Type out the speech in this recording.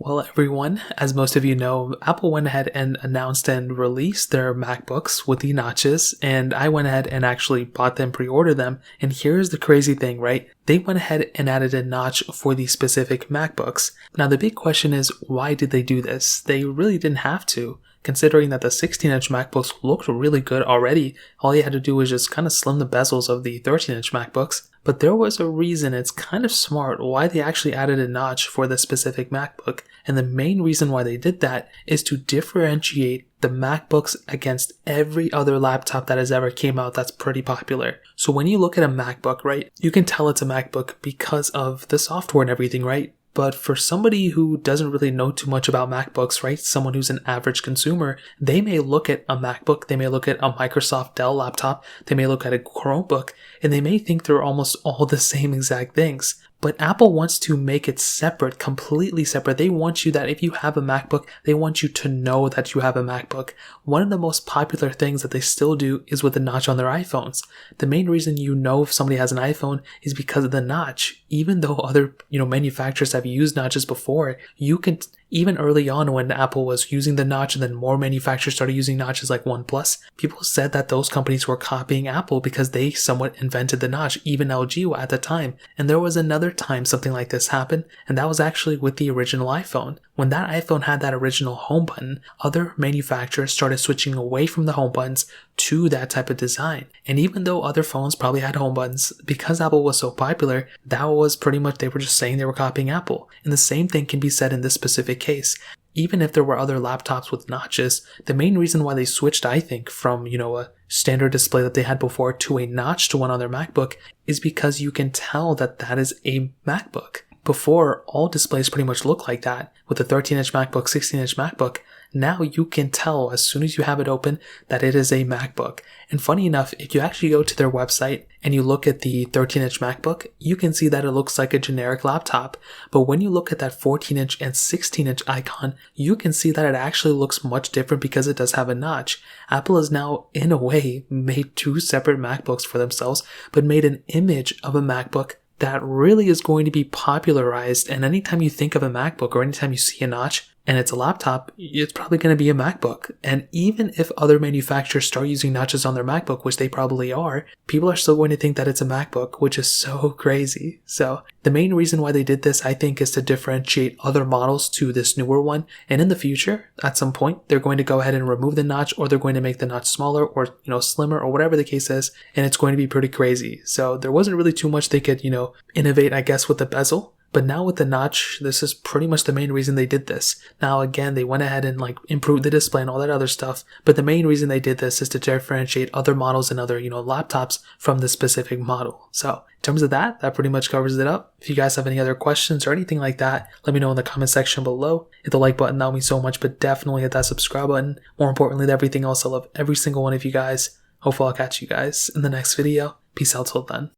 Well, everyone, as most of you know, Apple went ahead and announced and released their MacBooks with the notches, and I went ahead and actually bought them, pre-ordered them. And here's the crazy thing, right? They went ahead and added a notch for the specific MacBooks. Now, the big question is, why did they do this? They really didn't have to, considering that the 16-inch MacBooks looked really good already. All you had to do was just kind of slim the bezels of the 13-inch MacBooks. But there was a reason, it's kind of smart, why they actually added a notch for the specific MacBook. And the main reason why they did that is to differentiate the MacBooks against every other laptop that has ever came out that's pretty popular. So when you look at a MacBook, right, you can tell it's a MacBook because of the software and everything, right? But for somebody who doesn't really know too much about MacBooks, right, someone who's an average consumer, they may look at a MacBook, they may look at a Microsoft Dell laptop, they may look at a Chromebook, and they may think they're almost all the same exact things. But Apple wants to make it separate, completely separate. They want you that if you have a MacBook, they want you to know that you have a MacBook. One of the most popular things that they still do is with the notch on their iPhones. The main reason you know if somebody has an iPhone is because of the notch. Even though other, manufacturers have used notches before, you can, even early on when Apple was using the notch and then more manufacturers started using notches like OnePlus, people said that those companies were copying Apple because they somewhat invented the notch, even LG at the time. And there was another time something like this happened, and that was actually with the original iPhone. When that iPhone had that original home button, other manufacturers started switching away from the home buttons to that type of design. And even though other phones probably had home buttons, because Apple was so popular, that was pretty much, they were just saying they were copying Apple. And the same thing can be said in this specific case. Even if there were other laptops with notches, the main reason why they switched, I think, from, a standard display that they had before to a notch to one on their MacBook is because you can tell that that is a MacBook. Before, all displays pretty much look like that. With the 13-inch MacBook, 16-inch MacBook, now you can tell as soon as you have it open that it is a MacBook. And funny enough, if you actually go to their website and you look at the 13-inch MacBook, you can see that it looks like a generic laptop. But when you look at that 14-inch and 16-inch icon, you can see that it actually looks much different because it does have a notch. Apple has now, in a way, made two separate MacBooks for themselves, but made an image of a MacBook that really is going to be popularized. And anytime you think of a MacBook or anytime you see a notch and it's a laptop, it's probably going to be a MacBook. And even if other manufacturers start using notches on their MacBook, which they probably are, people are still going to think that it's a MacBook, which is so crazy. So the main reason why they did this, I think, is to differentiate other models to this newer one. And in the future, at some point, they're going to go ahead and remove the notch, or they're going to make the notch smaller or, slimmer, or whatever the case is. And it's going to be pretty crazy. So there wasn't really too much they could, innovate, I guess, with the bezel. But now with the notch, this is pretty much the main reason they did this. Now again, they went ahead and improved the display and all that other stuff. But the main reason they did this is to differentiate other models and other, laptops from the specific model. So in terms of that pretty much covers it up. If you guys have any other questions or anything like that, let me know in the comment section below. Hit the like button, that would mean so much, but definitely hit that subscribe button. More importantly than everything else, I love every single one of you guys. Hopefully I'll catch you guys in the next video. Peace out till then.